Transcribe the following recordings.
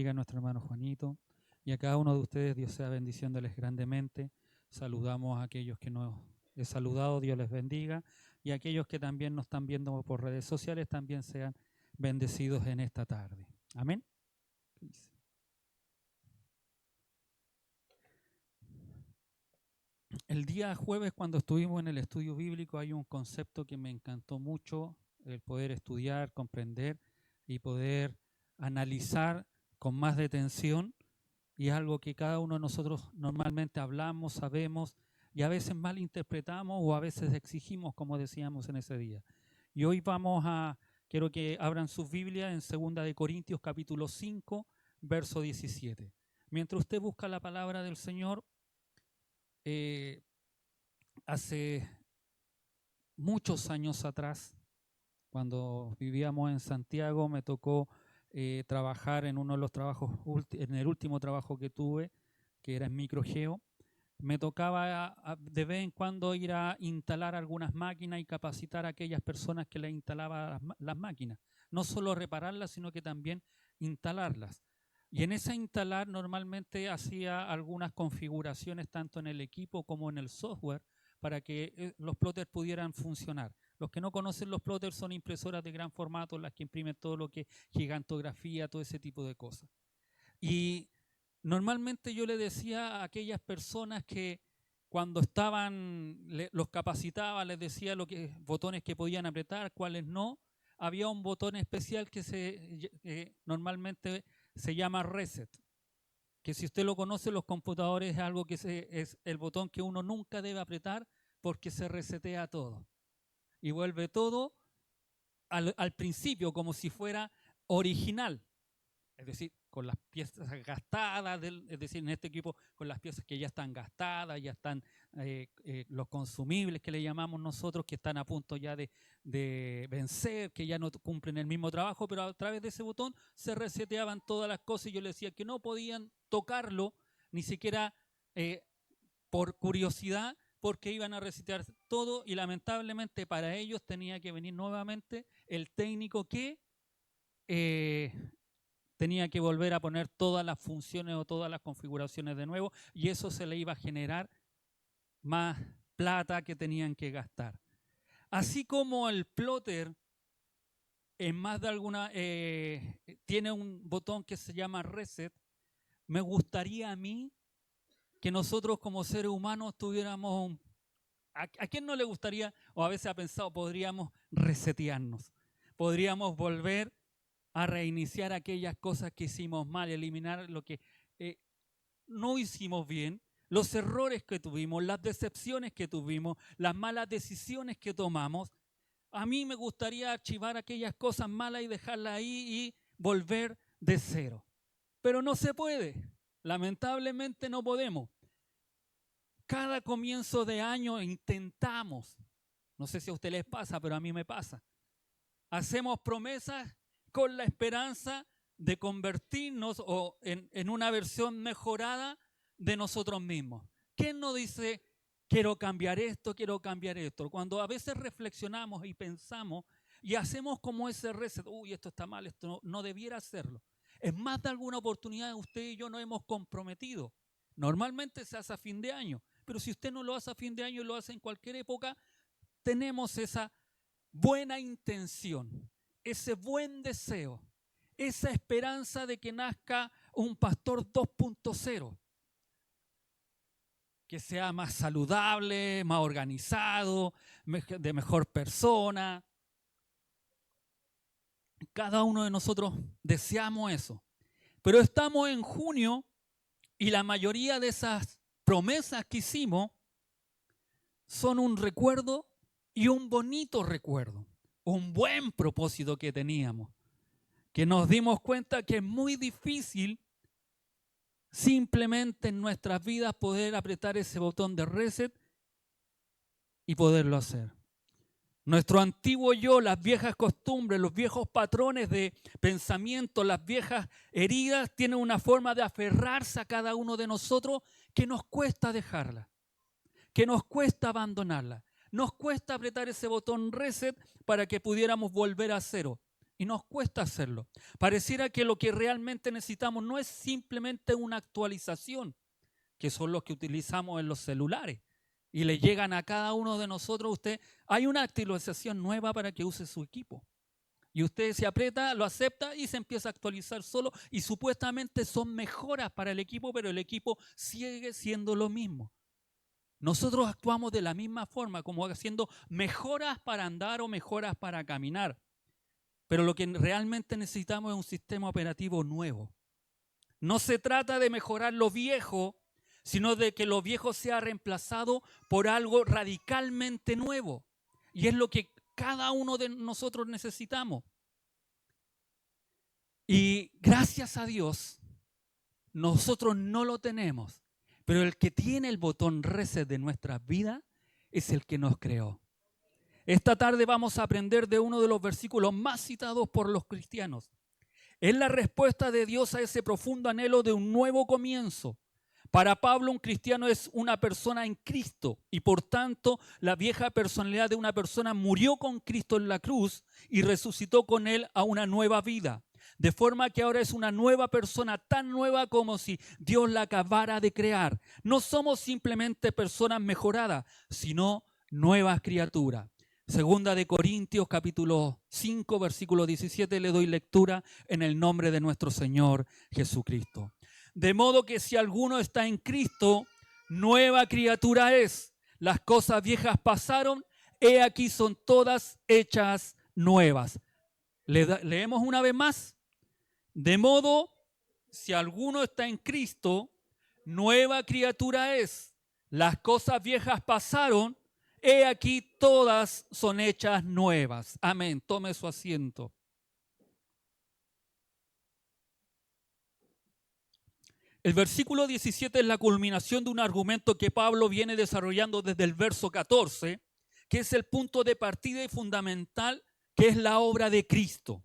bendiga a nuestro hermano Juanito y a cada uno de ustedes. Dios sea bendiciéndoles grandemente. Saludamos a aquellos que nos he saludado, Dios les bendiga. Y a aquellos que también nos están viendo por redes sociales, también sean bendecidos en esta tarde. Amén. El día jueves, cuando estuvimos en el estudio bíblico, hay un concepto que me encantó mucho, el poder estudiar, comprender y poder analizar con más detención, y es algo que cada uno de nosotros normalmente hablamos, sabemos, y a veces malinterpretamos o a veces exigimos, como decíamos en ese día. Y hoy quiero que abran sus Biblias en 2 de Corintios capítulo 5, verso 17. Mientras usted busca la palabra del Señor, hace muchos años atrás, cuando vivíamos en Santiago, me tocó trabajar en uno de los trabajos, en el último trabajo que tuve, que era en Microgeo. Me tocaba de vez en cuando ir a instalar algunas máquinas y capacitar a aquellas personas que le instalaban las máquinas. No solo repararlas, sino que también instalarlas. Y en esa instalar normalmente hacía algunas configuraciones tanto en el equipo como en el software para que los plotters pudieran funcionar. Los que no conocen los plotters son impresoras de gran formato, las que imprimen todo lo que es gigantografía, todo ese tipo de cosas. Y normalmente yo le decía a aquellas personas que cuando los capacitaba, les decía botones que podían apretar, cuáles no. Había un botón especial que normalmente se llama reset, que si usted lo conoce en los computadores es algo que es el botón que uno nunca debe apretar porque se resetea todo y vuelve todo al principio como si fuera original. Es decir, con las piezas gastadas, es decir, en este equipo con las piezas que ya están gastadas, ya están los consumibles que le llamamos nosotros, que están a punto ya de vencer, que ya no cumplen el mismo trabajo, pero a través de ese botón se reseteaban todas las cosas y yo les decía que no podían tocarlo, ni siquiera por curiosidad, porque iban a resetear todo y lamentablemente para ellos tenía que venir nuevamente el técnico que tenía que volver a poner todas las funciones o todas las configuraciones de nuevo y eso se le iba a generar más plata que tenían que gastar. Así como el plotter en más de alguna tiene un botón que se llama reset, me gustaría a mí que nosotros como seres humanos tuviéramos ¿a quién no le gustaría o a veces ha pensado podríamos resetearnos? Podríamos volver a reiniciar aquellas cosas que hicimos mal, eliminar lo que no hicimos bien, los errores que tuvimos, las decepciones que tuvimos, las malas decisiones que tomamos. A mí me gustaría archivar aquellas cosas malas y dejarlas ahí y volver de cero. Pero no se puede, lamentablemente no podemos. Cada comienzo de año intentamos, no sé si a usted les pasa, pero a mí me pasa. Hacemos promesas con la esperanza de convertirnos en una versión mejorada de nosotros mismos. ¿Quién nos dice, quiero cambiar esto, quiero cambiar esto? Cuando a veces reflexionamos y pensamos y hacemos como ese reset, uy, esto está mal, esto no debiera hacerlo. Es más de alguna oportunidad usted y yo nos hemos comprometido. Normalmente se hace a fin de año, pero si usted no lo hace a fin de año y lo hace en cualquier época, tenemos esa buena intención, ese buen deseo, esa esperanza de que nazca un pastor 2.0, que sea más saludable, más organizado, de mejor persona. Cada uno de nosotros deseamos eso. Pero estamos en junio y la mayoría de esas promesas que hicimos son un recuerdo y un bonito recuerdo, un buen propósito que teníamos, que nos dimos cuenta que es muy difícil simplemente en nuestras vidas poder apretar ese botón de reset y poderlo hacer. Nuestro antiguo yo, las viejas costumbres, los viejos patrones de pensamiento, las viejas heridas, tienen una forma de aferrarse a cada uno de nosotros que nos cuesta dejarla, que nos cuesta abandonarla. Nos cuesta apretar ese botón reset para que pudiéramos volver a cero. y nos cuesta hacerlo. Pareciera que lo que realmente necesitamos no es simplemente una actualización, que son los que utilizamos en los celulares, y le llegan a cada uno de nosotros, usted, hay una actualización nueva para que use su equipo. Y usted se aprieta, lo acepta y se empieza a actualizar solo, y supuestamente son mejoras para el equipo, pero el equipo sigue siendo lo mismo. Nosotros actuamos de la misma forma, como haciendo mejoras para andar o mejoras para caminar. Pero lo que realmente necesitamos es un sistema operativo nuevo. No se trata de mejorar lo viejo, sino de que lo viejo sea reemplazado por algo radicalmente nuevo. Y es lo que cada uno de nosotros necesitamos. Y gracias a Dios, nosotros no lo tenemos. Pero el que tiene el botón reset de nuestras vidas es el que nos creó. Esta tarde vamos a aprender de uno de los versículos más citados por los cristianos. Es la respuesta de Dios a ese profundo anhelo de un nuevo comienzo. Para Pablo, un cristiano es una persona en Cristo y por tanto la vieja personalidad de una persona murió con Cristo en la cruz y resucitó con él a una nueva vida. De forma que ahora es una nueva persona, tan nueva como si Dios la acabara de crear. No somos simplemente personas mejoradas, sino nuevas criaturas. Segunda de Corintios, capítulo 5, versículo 17, le doy lectura en el nombre de nuestro Señor Jesucristo. De modo que si alguno está en Cristo, nueva criatura es. Las cosas viejas pasaron, he aquí son todas hechas nuevas. Leemos una vez más. De modo, si alguno está en Cristo, nueva criatura es. Las cosas viejas pasaron, he aquí todas son hechas nuevas. Amén. Tome su asiento. El versículo 17 es la culminación de un argumento que Pablo viene desarrollando desde el verso 14, que es el punto de partida y fundamental, que es la obra de Cristo.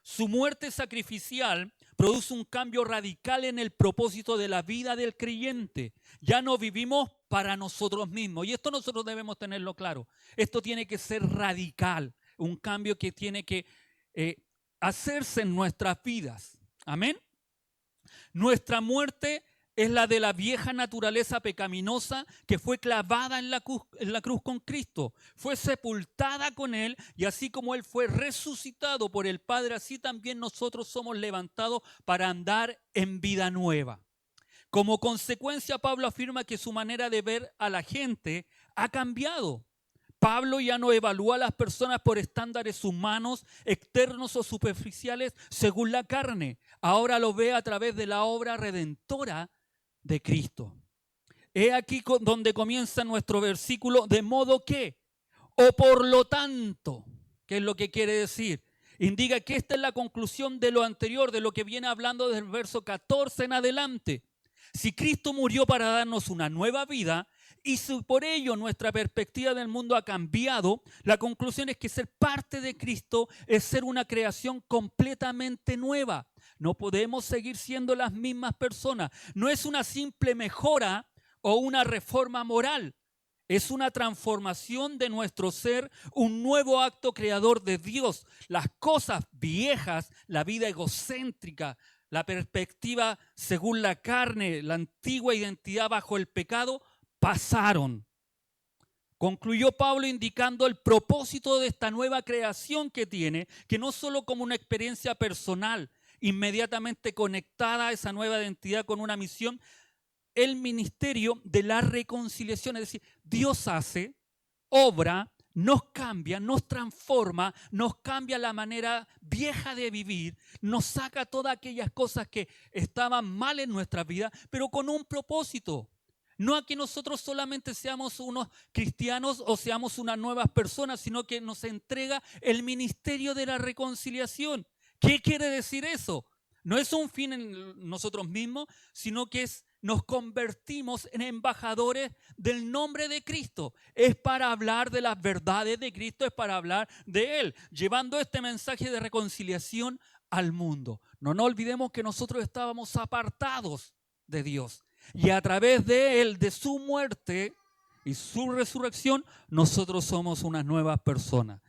Su muerte sacrificial produce un cambio radical en el propósito de la vida del creyente. Ya no vivimos para nosotros mismos. Y esto nosotros debemos tenerlo claro. Esto tiene que ser radical. Un cambio que tiene que hacerse en nuestras vidas. Amén. Nuestra muerte es la de la vieja naturaleza pecaminosa que fue clavada en la cruz con Cristo. Fue sepultada con Él y así como Él fue resucitado por el Padre, así también nosotros somos levantados para andar en vida nueva. Como consecuencia, Pablo afirma que su manera de ver a la gente ha cambiado. Pablo ya no evalúa a las personas por estándares humanos, externos o superficiales según la carne. Ahora lo ve a través de la obra redentora de Cristo. He aquí donde comienza nuestro versículo, de modo que, o por lo tanto, ¿qué es lo que quiere decir? Indica que esta es la conclusión de lo anterior, de lo que viene hablando del verso 14 en adelante. Si Cristo murió para darnos una nueva vida y si por ello nuestra perspectiva del mundo ha cambiado, la conclusión es que ser parte de Cristo es ser una creación completamente nueva. No podemos seguir siendo las mismas personas. No es una simple mejora o una reforma moral. Es una transformación de nuestro ser, un nuevo acto creador de Dios. Las cosas viejas, la vida egocéntrica, la perspectiva según la carne, la antigua identidad bajo el pecado, pasaron. Concluyó Pablo indicando el propósito de esta nueva creación que tiene, que no solo como una experiencia personal, inmediatamente conectada a esa nueva identidad con una misión, el ministerio de la reconciliación. Es decir, Dios hace, obra, nos cambia, nos transforma, nos cambia la manera vieja de vivir, nos saca todas aquellas cosas que estaban mal en nuestra vida, pero con un propósito. No a que nosotros solamente seamos unos cristianos o seamos unas nuevas personas, sino que nos entrega el ministerio de la reconciliación. ¿Qué quiere decir eso? No es un fin en nosotros mismos, sino que nos convertimos en embajadores del nombre de Cristo. Es para hablar de las verdades de Cristo, es para hablar de Él, llevando este mensaje de reconciliación al mundo. No nos olvidemos que nosotros estábamos apartados de Dios. Y a través de Él, de su muerte y su resurrección, nosotros somos unas nuevas personas.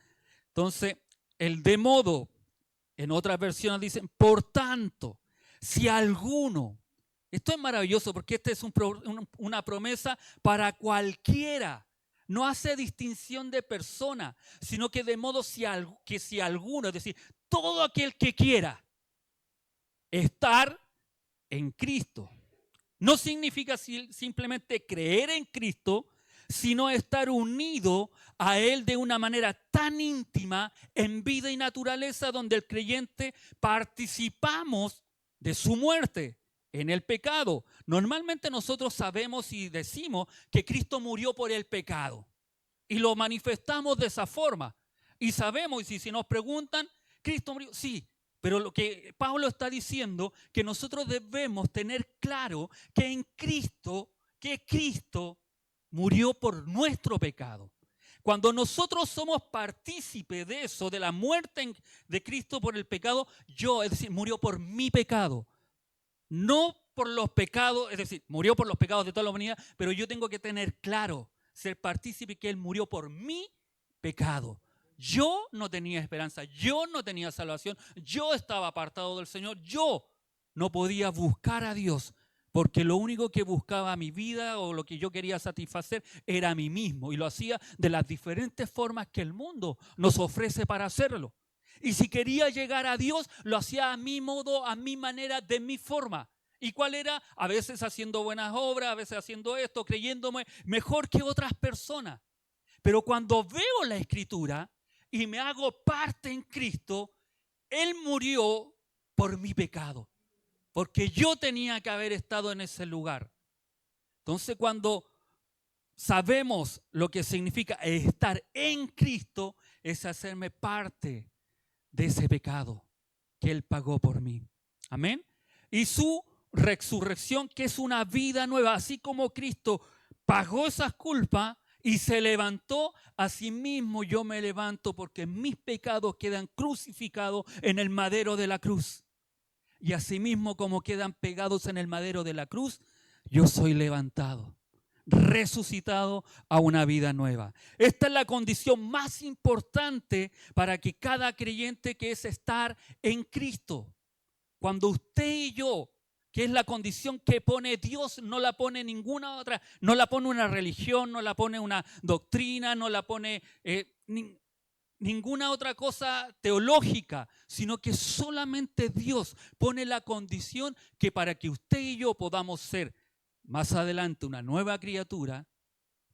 Entonces, el de modo En otras versiones dicen, por tanto, si alguno, esto es maravilloso porque esta es una promesa para cualquiera. No hace distinción de persona, sino que de modo que si alguno, es decir, todo aquel que quiera estar en Cristo. No significa simplemente creer en Cristo, sino estar unido a Él de una manera tan íntima en vida y naturaleza, donde el creyente participamos de su muerte en el pecado. Normalmente nosotros sabemos y decimos que Cristo murió por el pecado y lo manifestamos de esa forma. Y sabemos, y si nos preguntan, Cristo murió, sí. Pero lo que Pablo está diciendo, que nosotros debemos tener claro que en Cristo, que Cristo murió por nuestro pecado. Cuando nosotros somos partícipes de eso, de la muerte de Cristo por el pecado, es decir, murió por mi pecado. No por los pecados, es decir, murió por los pecados de toda la humanidad, pero yo tengo que tener claro, ser partícipe que Él murió por mi pecado. Yo no tenía esperanza, yo no tenía salvación, yo estaba apartado del Señor, yo no podía buscar a Dios, porque lo único que buscaba mi vida o lo que yo quería satisfacer era a mí mismo, y lo hacía de las diferentes formas que el mundo nos ofrece para hacerlo. Y si quería llegar a Dios, lo hacía a mi modo, a mi manera, de mi forma. ¿Y cuál era? A veces haciendo buenas obras, a veces haciendo esto, creyéndome mejor que otras personas. Pero cuando veo la Escritura y me hago parte en Cristo, Él murió por mi pecado, porque yo tenía que haber estado en ese lugar. Entonces, cuando sabemos lo que significa estar en Cristo, es hacerme parte de ese pecado que Él pagó por mí. Amén. Y su resurrección, que es una vida nueva, así como Cristo pagó esas culpas y se levantó, asimismo yo me levanto, porque mis pecados quedan crucificados en el madero de la cruz. Y asimismo, como quedan pegados en el madero de la cruz, yo soy levantado, resucitado a una vida nueva. Esta es la condición más importante para que cada creyente, que es estar en Cristo. Cuando usted y yo, que es la condición que pone Dios, no la pone ninguna otra, no la pone una religión, no la pone una doctrina, no la pone ninguna otra cosa teológica, sino que solamente Dios pone la condición que para que usted y yo podamos ser más adelante una nueva criatura,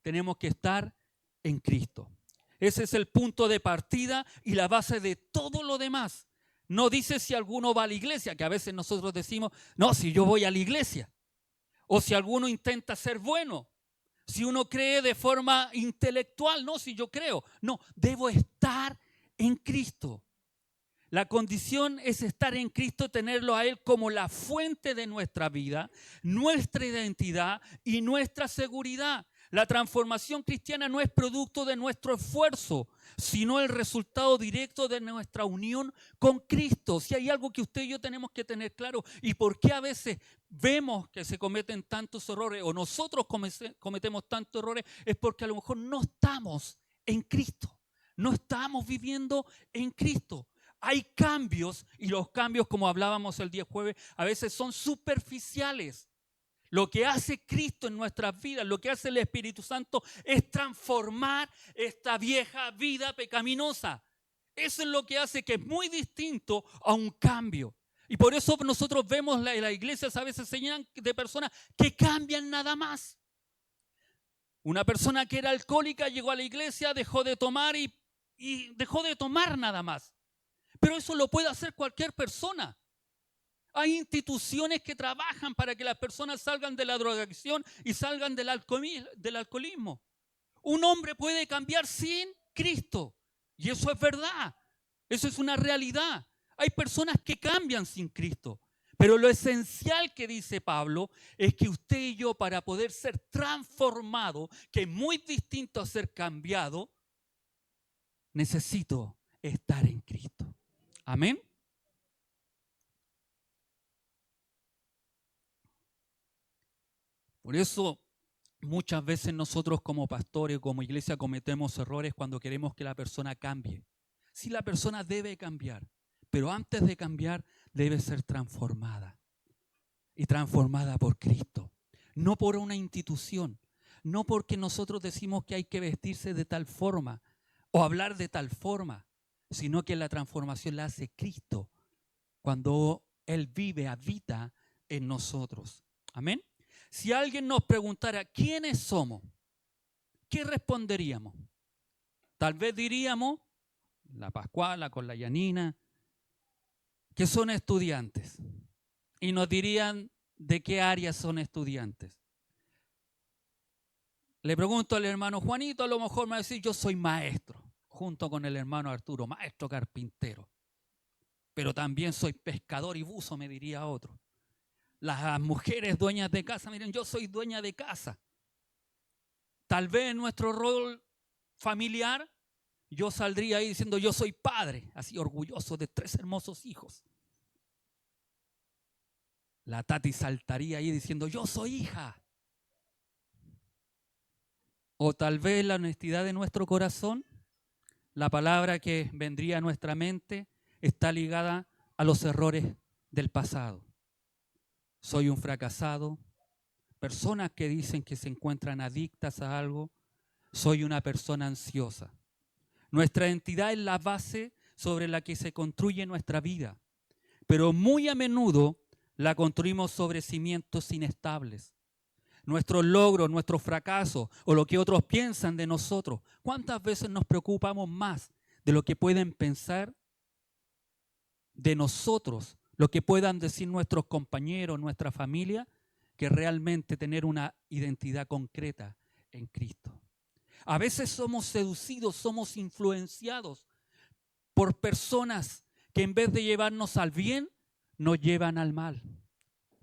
tenemos que estar en Cristo. Ese es el punto de partida y la base de todo lo demás. No dice si alguno va a la iglesia, que a veces nosotros decimos, no, si yo voy a la iglesia. O si alguno intenta ser bueno. Si uno cree de forma intelectual, no, si yo creo. No, debo estar en Cristo. La condición es estar en Cristo, tenerlo a Él como la fuente de nuestra vida, nuestra identidad y nuestra seguridad. La transformación cristiana no es producto de nuestro esfuerzo, sino el resultado directo de nuestra unión con Cristo. Si hay algo que usted y yo tenemos que tener claro, y por qué a veces vemos que se cometen tantos errores o nosotros cometemos tantos errores, es porque a lo mejor no estamos en Cristo, no estamos viviendo en Cristo. Hay cambios, y los cambios, como hablábamos el día jueves, a veces son superficiales. Lo que hace Cristo en nuestras vidas, lo que hace el Espíritu Santo, es transformar esta vieja vida pecaminosa. Eso es lo que hace, que es muy distinto a un cambio. Y por eso nosotros vemos en las iglesias a veces se llenan de personas que cambian nada más. Una persona que era alcohólica llegó a la iglesia, dejó de tomar y dejó de tomar nada más. Pero eso lo puede hacer cualquier persona. Hay instituciones que trabajan para que las personas salgan de la drogadicción y salgan del alcoholismo. Un hombre puede cambiar sin Cristo. Y eso es verdad. Eso es una realidad. Hay personas que cambian sin Cristo. Pero lo esencial que dice Pablo es que usted y yo, para poder ser transformado, que es muy distinto a ser cambiado, necesito estar en Cristo. Amén. Por eso muchas veces nosotros como pastores, como iglesia, cometemos errores cuando queremos que la persona cambie. Sí, la persona debe cambiar, pero antes de cambiar debe ser transformada. Y transformada por Cristo. No por una institución, no porque nosotros decimos que hay que vestirse de tal forma o hablar de tal forma, sino que la transformación la hace Cristo cuando Él vive, habita en nosotros. Amén. Si alguien nos preguntara quiénes somos, ¿qué responderíamos? Tal vez diríamos, la Pascuala con la Yanina, que son estudiantes. Y nos dirían de qué áreas son estudiantes. Le pregunto al hermano Juanito, a lo mejor me va a decir, yo soy maestro, junto con el hermano Arturo, maestro carpintero. Pero también soy pescador y buzo, me diría otro. Las mujeres dueñas de casa, miren, yo soy dueña de casa. Tal vez en nuestro rol familiar, yo saldría ahí diciendo, yo soy padre, así orgulloso de 3 hermosos hijos. La Tati saltaría ahí diciendo, yo soy hija. O tal vez la honestidad de nuestro corazón, la palabra que vendría a nuestra mente está ligada a los errores del pasado. Soy un fracasado. Personas que dicen que se encuentran adictas a algo. Soy una persona ansiosa. Nuestra identidad es la base sobre la que se construye nuestra vida, pero muy a menudo la construimos sobre cimientos inestables. Nuestros logros, nuestros fracasos o lo que otros piensan de nosotros. ¿Cuántas veces nos preocupamos más de lo que pueden pensar de nosotros, lo que puedan decir nuestros compañeros, nuestra familia, que realmente tener una identidad concreta en Cristo? A veces somos seducidos, somos influenciados por personas que en vez de llevarnos al bien, nos llevan al mal.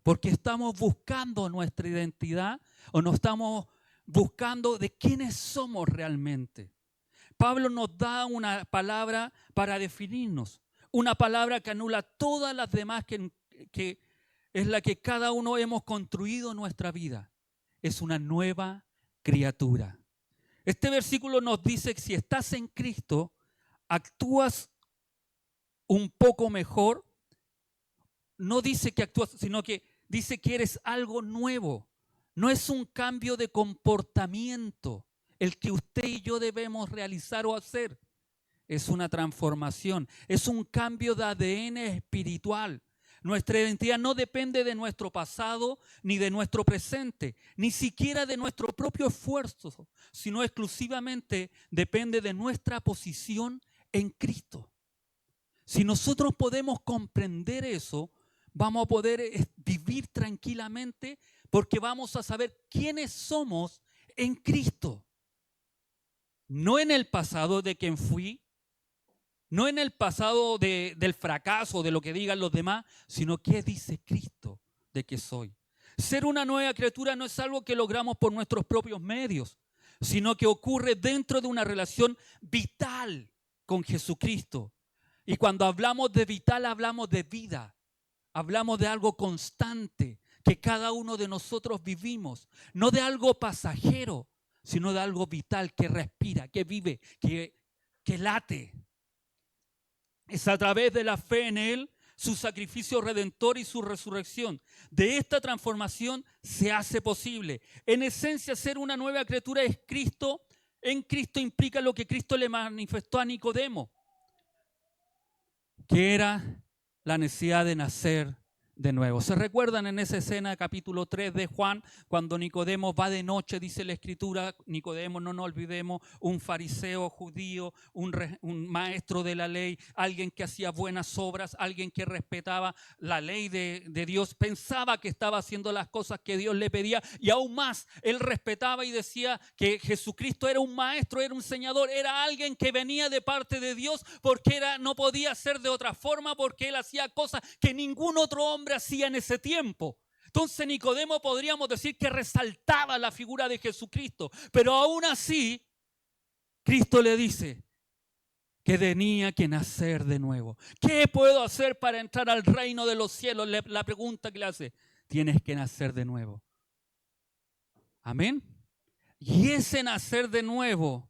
Porque estamos buscando nuestra identidad o no estamos buscando de quiénes somos realmente. Pablo nos da una palabra para definirnos, una palabra que anula todas las demás que es la que cada uno hemos construido en nuestra vida. Es una nueva criatura. Este versículo nos dice que si estás en Cristo, actúas un poco mejor. No dice que actúas, sino que dice que eres algo nuevo. No es un cambio de comportamiento el que usted y yo debemos realizar o hacer. Es una transformación, es un cambio de ADN espiritual. Nuestra identidad no depende de nuestro pasado ni de nuestro presente, ni siquiera de nuestro propio esfuerzo, sino exclusivamente depende de nuestra posición en Cristo. Si nosotros podemos comprender eso, vamos a poder vivir tranquilamente porque vamos a saber quiénes somos en Cristo. No en el pasado de quien fui, no en el pasado del fracaso, de lo que digan los demás, sino qué dice Cristo de que soy. Ser una nueva criatura no es algo que logramos por nuestros propios medios, sino que ocurre dentro de una relación vital con Jesucristo. Y cuando hablamos de vital, hablamos de vida. Hablamos de algo constante que cada uno de nosotros vivimos. No de algo pasajero, sino de algo vital que respira, que vive, que late. Es a través de la fe en Él, su sacrificio redentor y su resurrección. De esta transformación se hace posible. En esencia, ser una nueva criatura es Cristo. En Cristo implica lo que Cristo le manifestó a Nicodemo, que era la necesidad de nacer de nuevo. ¿Se recuerdan en esa escena, capítulo 3 de Juan, cuando Nicodemo va de noche, dice la Escritura? Nicodemo, no nos olvidemos, un fariseo judío, un maestro de la ley, alguien que hacía buenas obras, alguien que respetaba la ley de Dios, pensaba que estaba haciendo las cosas que Dios le pedía y aún más, él respetaba y decía que Jesucristo era un maestro, era un enseñador, era alguien que venía de parte de Dios porque no podía ser de otra forma, porque él hacía cosas que ningún otro hombre hacía en ese tiempo. Entonces Nicodemo podríamos decir que resaltaba la figura de Jesucristo, pero aún así Cristo le dice que tenía que nacer de nuevo. ¿Qué puedo hacer para entrar al reino de los cielos? La pregunta que le hace, tienes que nacer de nuevo. Amén. Y ese nacer de nuevo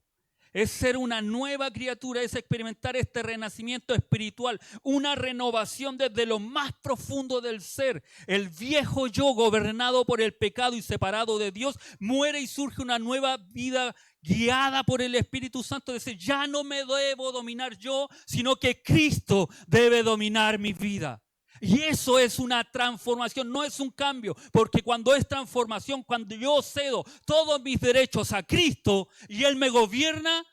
Es ser una nueva criatura, es experimentar este renacimiento espiritual, una renovación desde lo más profundo del ser. El viejo yo, gobernado por el pecado y separado de Dios, muere y surge una nueva vida guiada por el Espíritu Santo. Es decir, ya no me debo dominar yo, sino que Cristo debe dominar mi vida. Y eso es una transformación, no es un cambio, porque cuando es transformación, cuando yo cedo todos mis derechos a Cristo y Él me gobierna,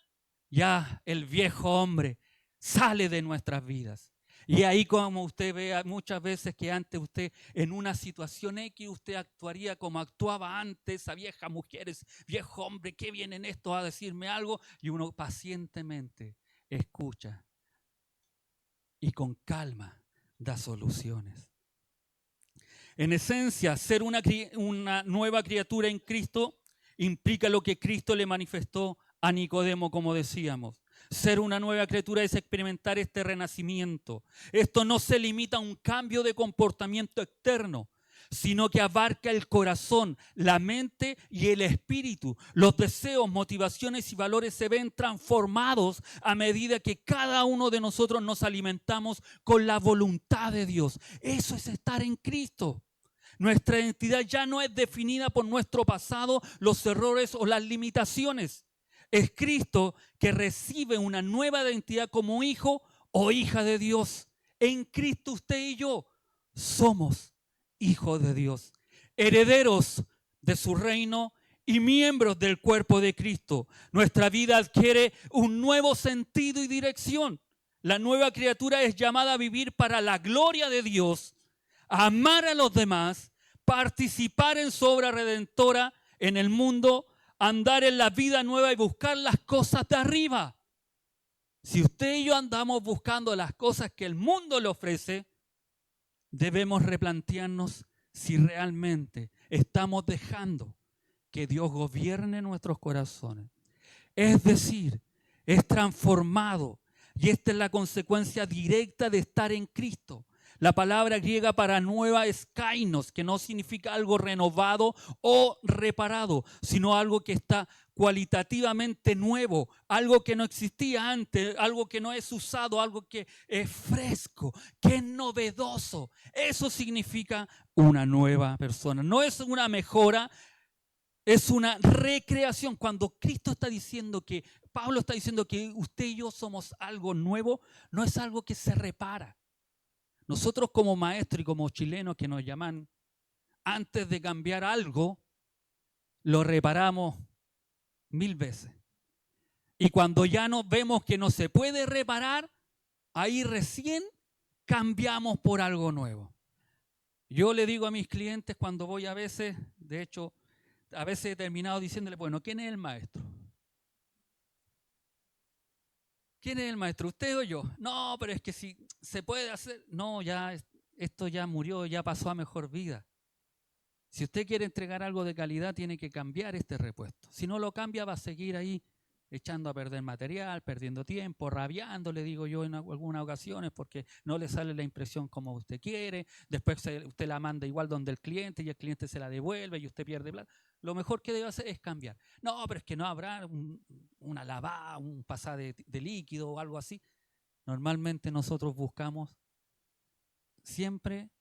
ya el viejo hombre sale de nuestras vidas. Y ahí como usted ve muchas veces que antes usted en una situación X usted actuaría como actuaba antes, a viejas mujeres, viejo hombre, ¿qué vienen estos a decirme algo? Y uno pacientemente escucha y con calma da soluciones. En esencia, ser una nueva criatura en Cristo implica lo que Cristo le manifestó a Nicodemo, como decíamos. Ser una nueva criatura es experimentar este renacimiento. Esto no se limita a un cambio de comportamiento externo, sino que abarca el corazón, la mente y el espíritu. Los deseos, motivaciones y valores se ven transformados a medida que cada uno de nosotros nos alimentamos con la voluntad de Dios. Eso es estar en Cristo. Nuestra identidad ya no es definida por nuestro pasado, los errores o las limitaciones. Es Cristo que recibe una nueva identidad como hijo o hija de Dios. En Cristo usted y yo somos hijos de Dios, herederos de su reino y miembros del cuerpo de Cristo. Nuestra vida adquiere un nuevo sentido y dirección. La nueva criatura es llamada a vivir para la gloria de Dios, a amar a los demás, participar en su obra redentora en el mundo, andar en la vida nueva y buscar las cosas de arriba. Si usted y yo andamos buscando las cosas que el mundo le ofrece, debemos replantearnos si realmente estamos dejando que Dios gobierne nuestros corazones. Es decir, es transformado y esta es la consecuencia directa de estar en Cristo. La palabra griega para nueva es kainos, que no significa algo renovado o reparado, sino algo que está cualitativamente nuevo, algo que no existía antes, algo que no es usado, algo que es fresco, que es novedoso. Eso significa una nueva persona. No es una mejora, es una recreación. Cuando Cristo está diciendo que, Pablo está diciendo que usted y yo somos algo nuevo, no es algo que se repara. Nosotros como maestros y como chilenos que nos llaman, antes de cambiar algo, lo reparamos 1000 veces. Y cuando ya nos vemos que no se puede reparar, ahí recién cambiamos por algo nuevo. Yo le digo a mis clientes cuando voy a veces, de hecho, a veces he terminado diciéndole, bueno, ¿quién es el maestro? ¿Quién es el maestro? ¿Usted o yo? No, pero es que si se puede hacer, no, ya esto ya murió, ya pasó a mejor vida. Si usted quiere entregar algo de calidad, tiene que cambiar este repuesto. Si no lo cambia, va a seguir ahí echando a perder material, perdiendo tiempo, rabiando, le digo yo en algunas ocasiones, porque no le sale la impresión como usted quiere. Después usted la manda igual donde el cliente y el cliente se la devuelve y usted pierde plata. Lo mejor que debe hacer es cambiar. No, pero es que no habrá una lavada, un pasar de líquido o algo así. Normalmente nosotros buscamos siempre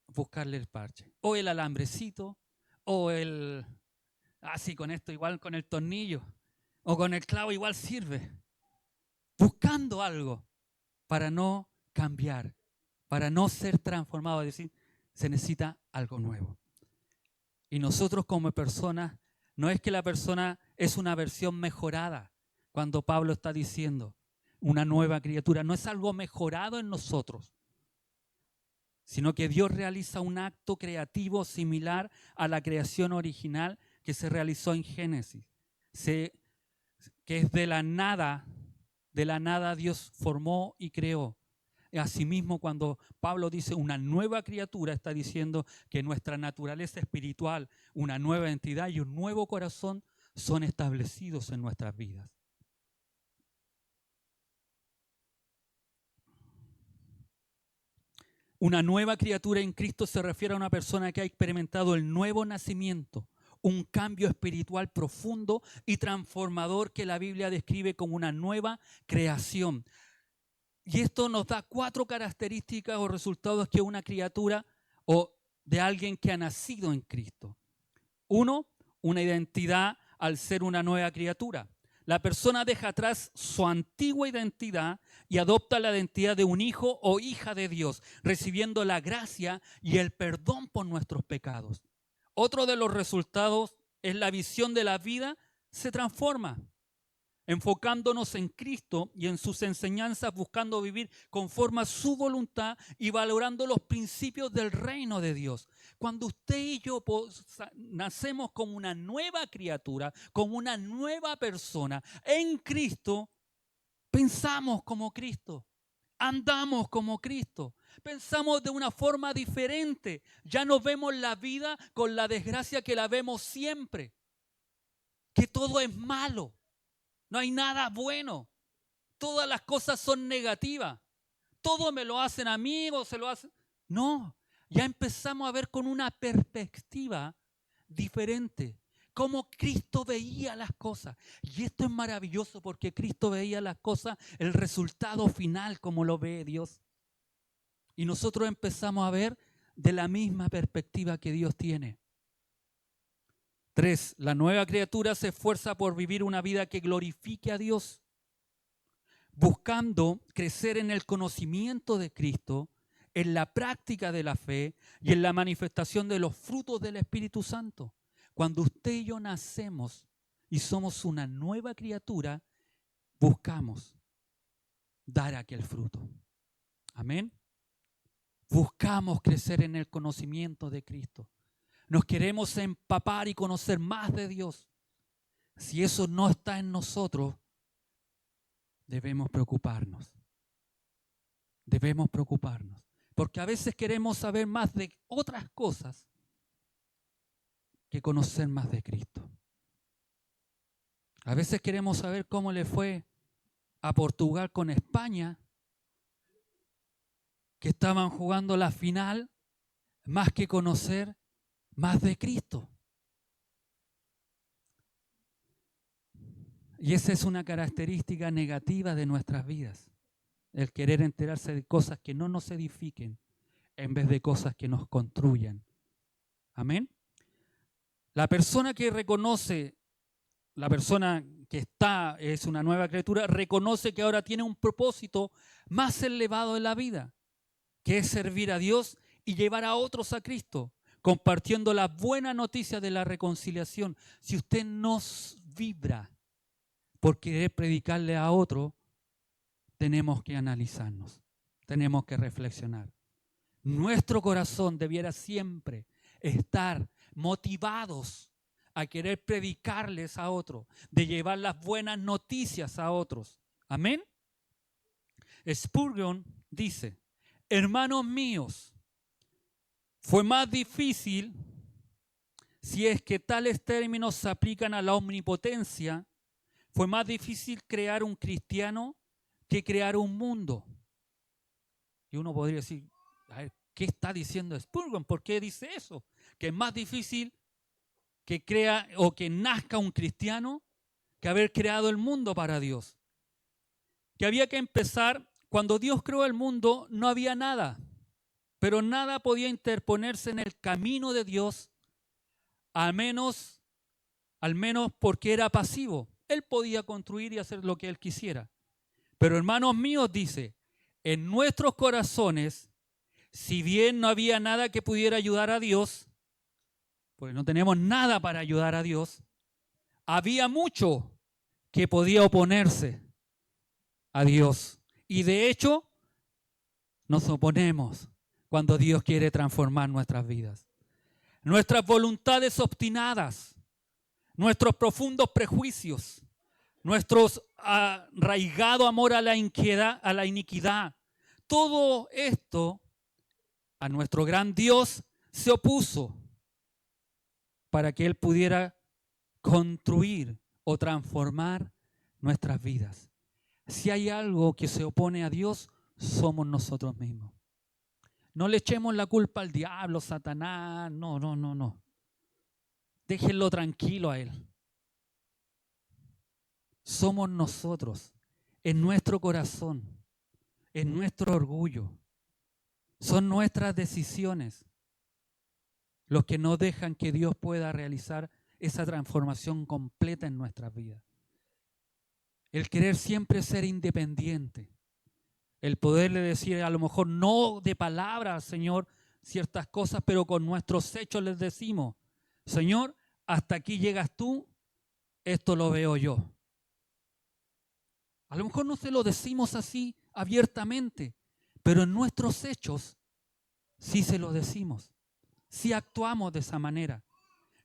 buscarle el parche. O el alambrecito, o el... Así con esto igual con el tornillo, o con el clavo igual sirve. Buscando algo para no cambiar, para no ser transformado, es decir, se necesita algo nuevo. Y nosotros como personas, no es que la persona es una versión mejorada, cuando Pablo está diciendo una nueva criatura, no es algo mejorado en nosotros, sino que Dios realiza un acto creativo similar a la creación original que se realizó en Génesis, que es de la nada Dios formó y creó. Asimismo, cuando Pablo dice una nueva criatura, está diciendo que nuestra naturaleza espiritual, una nueva entidad y un nuevo corazón son establecidos en nuestras vidas. Una nueva criatura en Cristo se refiere a una persona que ha experimentado el nuevo nacimiento un cambio espiritual profundo y transformador que la Biblia describe como una nueva creación. Y esto nos da 4 características o resultados que una criatura o de alguien que ha nacido en Cristo. 1, una identidad al ser una nueva criatura. La persona deja atrás su antigua identidad y adopta la identidad de un hijo o hija de Dios, recibiendo la gracia y el perdón por nuestros pecados. Otro de los resultados es la visión de la vida se transforma, enfocándonos en Cristo y en sus enseñanzas, buscando vivir conforme a su voluntad y valorando los principios del reino de Dios. Cuando usted y yo nacemos como una nueva criatura, como una nueva persona en Cristo, pensamos como Cristo, andamos como Cristo, pensamos de una forma diferente. Ya no vemos la vida con la desgracia que la vemos siempre, que todo es malo. No hay nada bueno. Todas las cosas son negativas. Todo me lo hacen a mí o se lo hacen. No, ya empezamos a ver con una perspectiva diferente. Cómo Cristo veía las cosas. Y esto es maravilloso porque Cristo veía las cosas, el resultado final como lo ve Dios. Y nosotros empezamos a ver de la misma perspectiva que Dios tiene. 3, la nueva criatura se esfuerza por vivir una vida que glorifique a Dios, buscando crecer en el conocimiento de Cristo, en la práctica de la fe y en la manifestación de los frutos del Espíritu Santo. Cuando usted y yo nacemos y somos una nueva criatura, buscamos dar aquel fruto. Amén. Buscamos crecer en el conocimiento de Cristo. Nos queremos empapar y conocer más de Dios. Si eso no está en nosotros, debemos preocuparnos. Debemos preocuparnos. Porque a veces queremos saber más de otras cosas que conocer más de Cristo. A veces queremos saber cómo le fue a Portugal con España, que estaban jugando la final, más que conocer más de Cristo. Y esa es una característica negativa de nuestras vidas, el querer enterarse de cosas que no nos edifiquen en vez de cosas que nos construyan. Amén. La persona que reconoce, la persona que es una nueva criatura, reconoce que ahora tiene un propósito más elevado en la vida, que es servir a Dios y llevar a otros a Cristo, compartiendo la buena noticia de la reconciliación. Si usted nos vibra por querer predicarle a otro, tenemos que analizarnos, tenemos que reflexionar. Nuestro corazón debiera siempre estar motivados a querer predicarles a otros, de llevar las buenas noticias a otros. Amén. Spurgeon dice: hermanos míos, fue más difícil, si es que tales términos se aplican a la omnipotencia, fue más difícil crear un cristiano que crear un mundo. Y uno podría decir, a ver, ¿qué está diciendo Spurgeon? ¿Por qué dice eso? Que es más difícil que crea o que nazca un cristiano que haber creado el mundo para Dios. Que había que empezar, cuando Dios creó el mundo no había nada, pero nada podía interponerse en el camino de Dios, al menos porque era pasivo. Él podía construir y hacer lo que él quisiera. Pero hermanos míos, dice, en nuestros corazones, si bien no había nada que pudiera ayudar a Dios, porque no tenemos nada para ayudar a Dios, había mucho que podía oponerse a Dios. Y de hecho, nos oponemos cuando Dios quiere transformar nuestras vidas. Nuestras voluntades obstinadas, nuestros profundos prejuicios, nuestro arraigado amor a la iniquidad, todo esto a nuestro gran Dios se opuso para que Él pudiera construir o transformar nuestras vidas. Si hay algo que se opone a Dios, somos nosotros mismos. No le echemos la culpa al diablo, Satanás, no. Déjenlo tranquilo a Él. Somos nosotros, en nuestro corazón, en nuestro orgullo. Son nuestras decisiones los que no dejan que Dios pueda realizar esa transformación completa en nuestras vidas. El querer siempre ser independiente. El poderle decir a lo mejor no de palabra al Señor ciertas cosas, pero con nuestros hechos les decimos, Señor, hasta aquí llegas tú, esto lo veo yo. A lo mejor no se lo decimos así abiertamente, pero en nuestros hechos sí se lo decimos, sí actuamos de esa manera,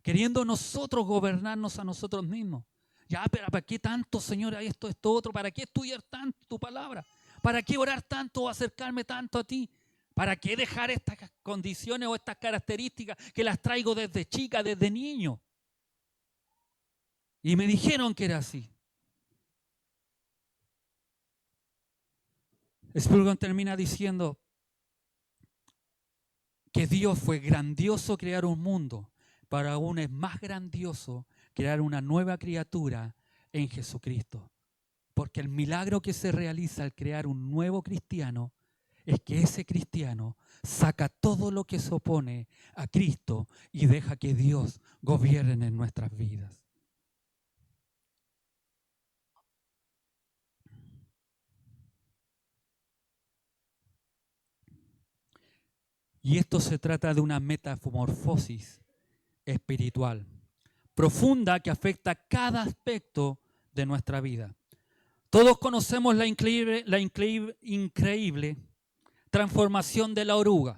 queriendo nosotros gobernarnos a nosotros mismos. Ya, pero ¿para qué tanto, Señor, esto, otro? ¿Para qué estudiar tanto tu palabra? ¿Para qué orar tanto o acercarme tanto a ti? ¿Para qué dejar estas condiciones o estas características que las traigo desde chica, desde niño? Y me dijeron que era así. Spurgeon termina diciendo que Dios fue grandioso crear un mundo, pero aún es más grandioso crear una nueva criatura en Jesucristo. Porque el milagro que se realiza al crear un nuevo cristiano es que ese cristiano saca todo lo que se opone a Cristo y deja que Dios gobierne en nuestras vidas. Y esto se trata de una metamorfosis espiritual profunda que afecta cada aspecto de nuestra vida. Todos conocemos la increíble transformación de la oruga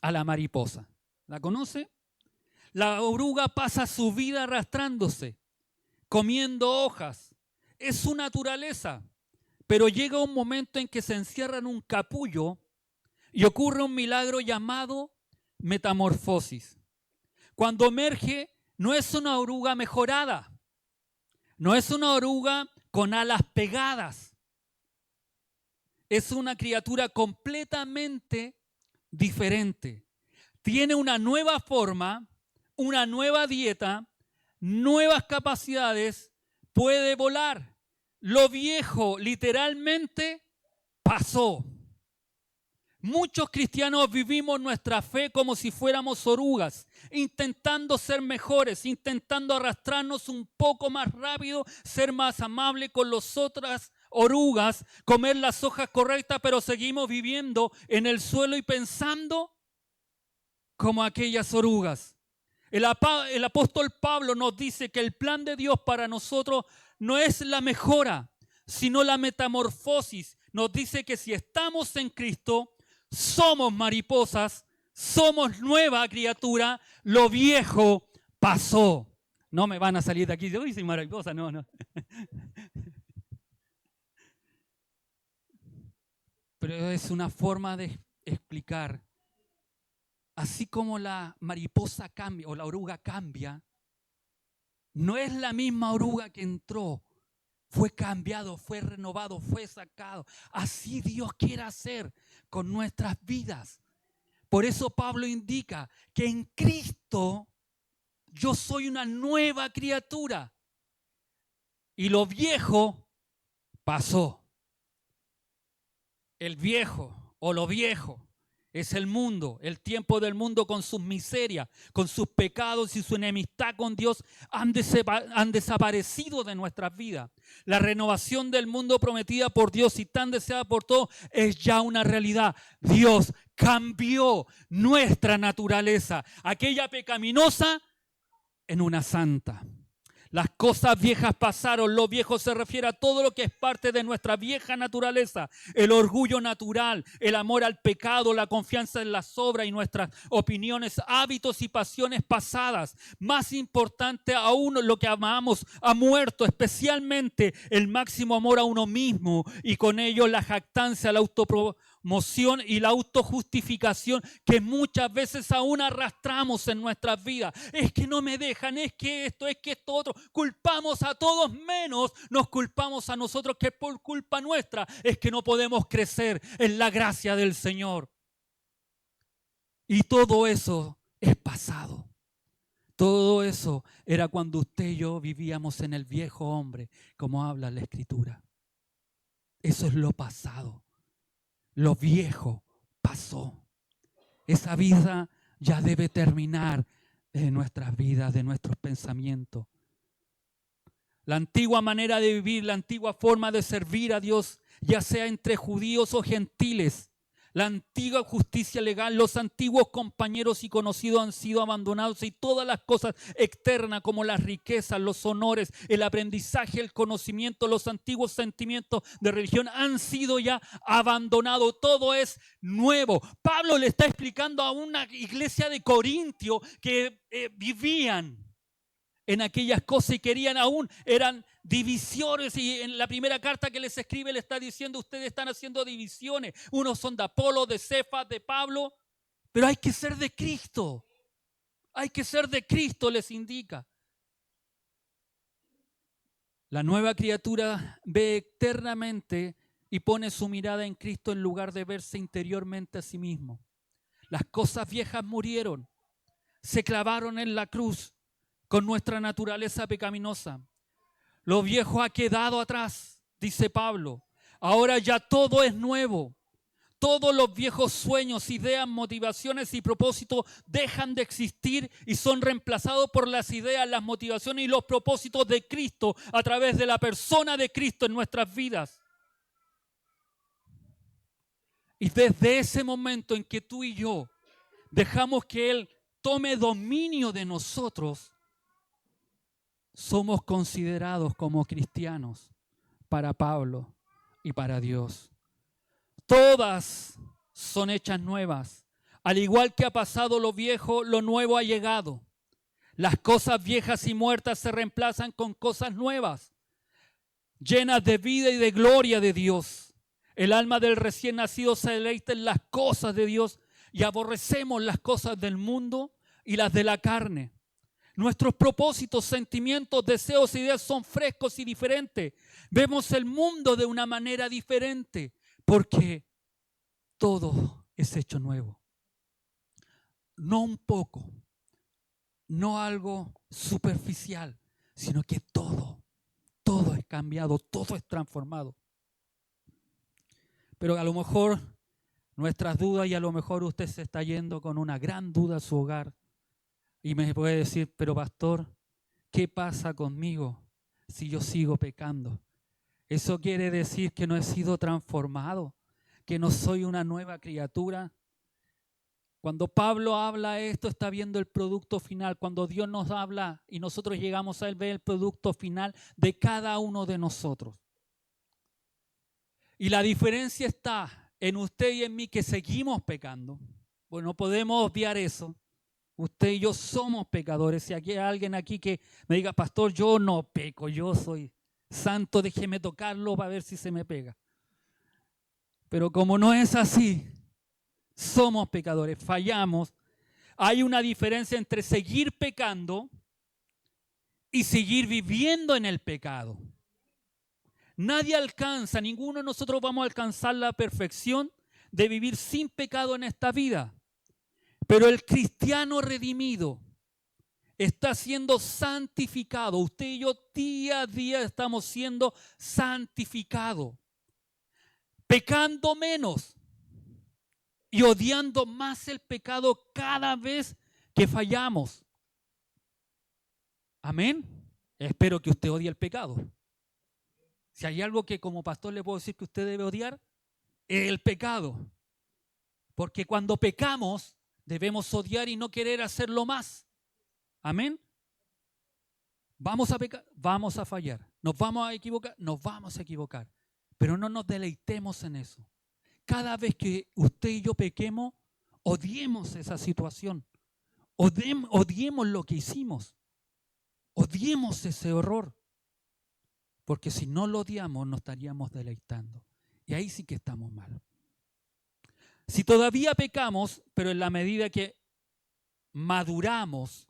a la mariposa. ¿La conoce? La oruga pasa su vida arrastrándose, comiendo hojas. Es su naturaleza, pero llega un momento en que se encierra en un capullo y ocurre un milagro llamado metamorfosis. Cuando emerge, no es una oruga mejorada, no es una oruga con alas pegadas. Es una criatura completamente diferente. Tiene una nueva forma, una nueva dieta, nuevas capacidades, puede volar. Lo viejo literalmente pasó. Muchos cristianos vivimos nuestra fe como si fuéramos orugas, intentando ser mejores, intentando arrastrarnos un poco más rápido, ser más amable con las otras orugas, comer las hojas correctas, pero seguimos viviendo en el suelo y pensando como aquellas orugas. El apóstol Pablo nos dice que el plan de Dios para nosotros no es la mejora, sino la metamorfosis. Nos dice que si estamos en Cristo, somos mariposas, somos nueva criatura, lo viejo pasó. No me van a salir de aquí, uy, soy mariposa, no. Pero es una forma de explicar. Así como la mariposa cambia o la oruga cambia, no es la misma oruga que entró. Fue cambiado, fue renovado, fue sacado. Así Dios quiere hacer con nuestras vidas. Por eso Pablo indica que en Cristo yo soy una nueva criatura. Y lo viejo pasó. El viejo o lo viejo es el mundo, el tiempo del mundo con sus miserias, con sus pecados y su enemistad con Dios han desaparecido de nuestras vidas. La renovación del mundo prometida por Dios y tan deseada por todos es ya una realidad. Dios cambió nuestra naturaleza, aquella pecaminosa, en una santa. Las cosas viejas pasaron. Lo viejo se refiere a todo lo que es parte de nuestra vieja naturaleza. El orgullo natural, el amor al pecado, la confianza en las obras y nuestras opiniones, hábitos y pasiones pasadas. Más importante aún, lo que amamos ha muerto, especialmente el máximo amor a uno mismo y con ello la jactancia, la autopromoción y la autojustificación que muchas veces aún arrastramos en nuestras vidas. Es que no me dejan, es que esto otro. Culpamos a todos menos nos culpamos a nosotros, que por culpa nuestra es que no podemos crecer en la gracia del Señor. Y todo eso es pasado. Todo eso era cuando usted y yo vivíamos en el viejo hombre, como habla la Escritura. Eso es lo pasado. Lo viejo pasó. Esa vida ya debe terminar de nuestras vidas, de nuestros pensamientos. La antigua manera de vivir, la antigua forma de servir a Dios, ya sea entre judíos o gentiles, la antigua justicia legal, los antiguos compañeros y conocidos han sido abandonados y todas las cosas externas como las riquezas, los honores, el aprendizaje, el conocimiento, los antiguos sentimientos de religión han sido ya abandonados. Todo es nuevo. Pablo le está explicando a una iglesia de Corintio que vivían en aquellas cosas y querían aún, eran divisiones, y en la primera carta que les escribe le está diciendo, ustedes están haciendo divisiones, unos son de Apolo, de Cefas, de Pablo, pero hay que ser de Cristo, hay que ser de Cristo, les indica. La nueva criatura ve eternamente y pone su mirada en Cristo en lugar de verse interiormente a sí mismo. Las cosas viejas murieron, se clavaron en la cruz con nuestra naturaleza pecaminosa. Lo viejo ha quedado atrás, dice Pablo. Ahora ya todo es nuevo. Todos los viejos sueños, ideas, motivaciones y propósitos dejan de existir y son reemplazados por las ideas, las motivaciones y los propósitos de Cristo a través de la persona de Cristo en nuestras vidas. Y desde ese momento en que tú y yo dejamos que Él tome dominio de nosotros, somos considerados como cristianos para Pablo y para Dios. Todas son hechas nuevas. Al igual que ha pasado lo viejo, lo nuevo ha llegado. Las cosas viejas y muertas se reemplazan con cosas nuevas, llenas de vida y de gloria de Dios. El alma del recién nacido se deleita en las cosas de Dios y aborrecemos las cosas del mundo y las de la carne. Nuestros propósitos, sentimientos, deseos e ideas son frescos y diferentes. Vemos el mundo de una manera diferente porque todo es hecho nuevo. No un poco, no algo superficial, sino que todo es cambiado, todo es transformado. Pero a lo mejor nuestras dudas, y a lo mejor usted se está yendo con una gran duda a su hogar. Y me puede decir, pero pastor, ¿qué pasa conmigo si yo sigo pecando? ¿Eso quiere decir que no he sido transformado? ¿Que no soy una nueva criatura? Cuando Pablo habla esto, está viendo el producto final. Cuando Dios nos habla y nosotros llegamos a Él, ve el producto final de cada uno de nosotros. Y la diferencia está en usted y en mí que seguimos pecando. Bueno, no podemos obviar eso. Usted y yo somos pecadores. Si aquí hay alguien aquí que me diga, pastor, yo no peco, yo soy santo, déjeme tocarlo para ver si se me pega. Pero como no es así, somos pecadores, fallamos. Hay una diferencia entre seguir pecando y seguir viviendo en el pecado. Nadie alcanza, ninguno de nosotros vamos a alcanzar la perfección de vivir sin pecado en esta vida. Pero el cristiano redimido está siendo santificado. Usted y yo día a día estamos siendo santificados. Pecando menos y odiando más el pecado cada vez que fallamos. Amén. Espero que usted odie el pecado. Si hay algo que como pastor le puedo decir que usted debe odiar, es el pecado. Porque cuando pecamos, debemos odiar y no querer hacerlo más. Amén. Vamos a pecar, vamos a fallar. Nos vamos a equivocar, nos vamos a equivocar. Pero no nos deleitemos en eso. Cada vez que usted y yo pequemos, odiemos esa situación. Odiemos lo que hicimos. Odiemos ese horror. Porque si no lo odiamos, nos estaríamos deleitando. Y ahí sí que estamos mal. Si todavía pecamos, pero en la medida que maduramos,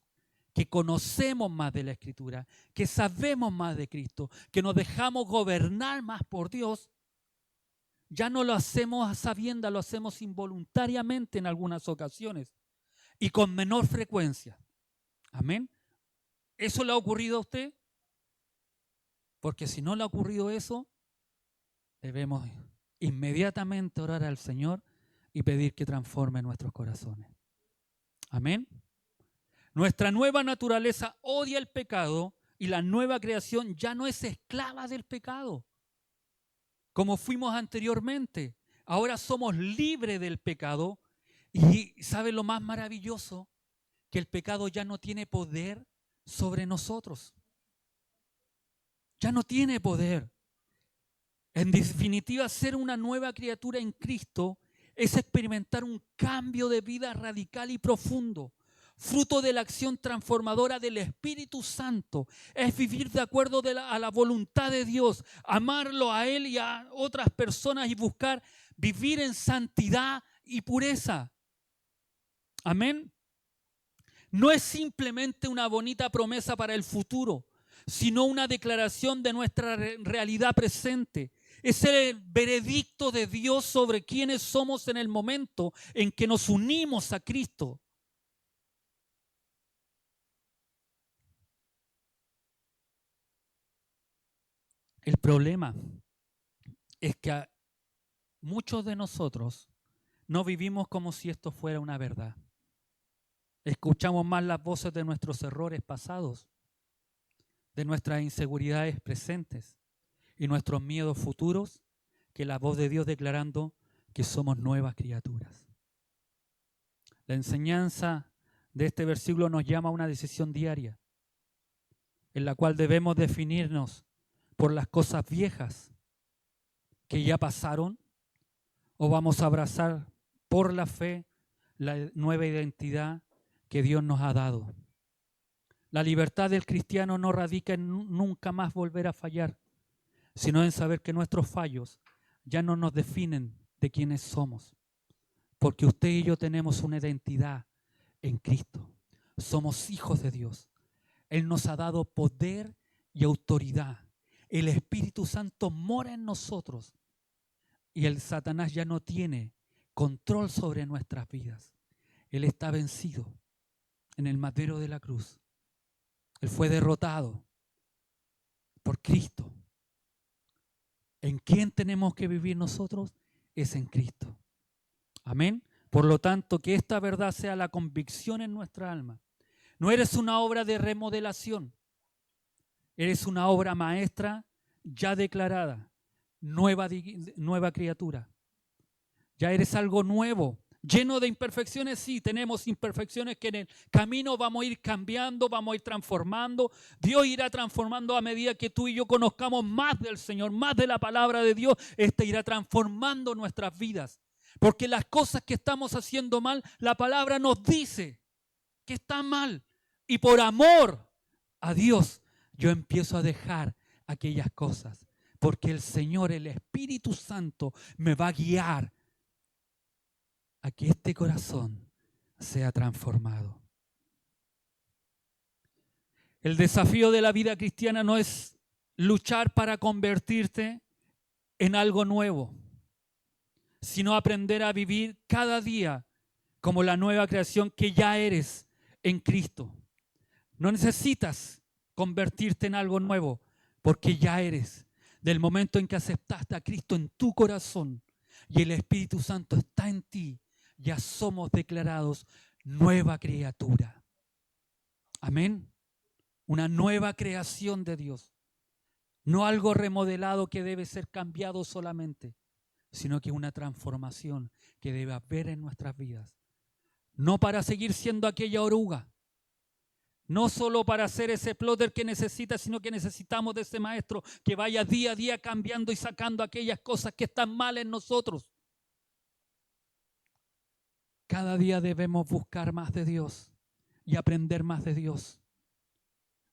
que conocemos más de la Escritura, que sabemos más de Cristo, que nos dejamos gobernar más por Dios, ya no lo hacemos a sabiendas, lo hacemos involuntariamente en algunas ocasiones y con menor frecuencia. Amén. ¿Eso le ha ocurrido a usted? Porque si no le ha ocurrido eso, debemos inmediatamente orar al Señor y pedir que transforme nuestros corazones. Amén. Nuestra nueva naturaleza odia el pecado y la nueva creación ya no es esclava del pecado, como fuimos anteriormente. Ahora somos libres del pecado y ¿sabe lo más maravilloso? Que el pecado ya no tiene poder sobre nosotros. Ya no tiene poder. En definitiva, ser una nueva criatura en Cristo es experimentar un cambio de vida radical y profundo, fruto de la acción transformadora del Espíritu Santo. Es vivir de acuerdo a la voluntad de Dios, amarlo a Él y a otras personas y buscar vivir en santidad y pureza. Amén. No es simplemente una bonita promesa para el futuro, sino una declaración de nuestra realidad presente. Es el veredicto de Dios sobre quiénes somos en el momento en que nos unimos a Cristo. El problema es que muchos de nosotros no vivimos como si esto fuera una verdad. Escuchamos más las voces de nuestros errores pasados, de nuestras inseguridades presentes y nuestros miedos futuros, que la voz de Dios declarando que somos nuevas criaturas. La enseñanza de este versículo nos llama a una decisión diaria, en la cual debemos definirnos por las cosas viejas que ya pasaron, o vamos a abrazar por la fe la nueva identidad que Dios nos ha dado. La libertad del cristiano no radica en nunca más volver a fallar, sino en saber que nuestros fallos ya no nos definen de quiénes somos, porque usted y yo tenemos una identidad en Cristo. Somos hijos de Dios. Él nos ha dado poder y autoridad. El Espíritu Santo mora en nosotros y el Satanás ya no tiene control sobre nuestras vidas. Él está vencido en el madero de la cruz. Él fue derrotado por Cristo. ¿En quién tenemos que vivir nosotros? Es en Cristo. Amén. Por lo tanto, que esta verdad sea la convicción en nuestra alma. No eres una obra de remodelación. Eres una obra maestra ya declarada. Nueva criatura. Ya eres algo nuevo. Lleno de imperfecciones, sí, tenemos imperfecciones que en el camino vamos a ir cambiando, vamos a ir transformando. Dios irá transformando a medida que tú y yo conozcamos más del Señor, más de la palabra de Dios. Irá transformando nuestras vidas. Porque las cosas que estamos haciendo mal, la palabra nos dice que están mal. Y por amor a Dios, yo empiezo a dejar aquellas cosas. Porque el Señor, el Espíritu Santo, me va a guiar a que este corazón sea transformado. El desafío de la vida cristiana no es luchar para convertirte en algo nuevo, sino aprender a vivir cada día como la nueva creación que ya eres en Cristo. No necesitas convertirte en algo nuevo, porque ya eres. Del momento en que aceptaste a Cristo en tu corazón y el Espíritu Santo está en ti, ya somos declarados nueva criatura. Amén. Una nueva creación de Dios. No algo remodelado que debe ser cambiado solamente, sino que una transformación que debe haber en nuestras vidas. No para seguir siendo aquella oruga. No solo para ser ese plotter que necesita, sino que necesitamos de ese maestro que vaya día a día cambiando y sacando aquellas cosas que están mal en nosotros. Cada día debemos buscar más de Dios y aprender más de Dios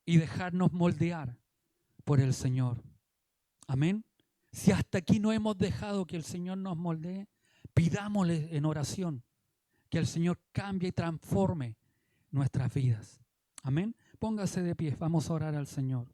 y dejarnos moldear por el Señor. Amén. Si hasta aquí no hemos dejado que el Señor nos moldee, pidámosle en oración que el Señor cambie y transforme nuestras vidas. Amén. Póngase de pie, vamos a orar al Señor.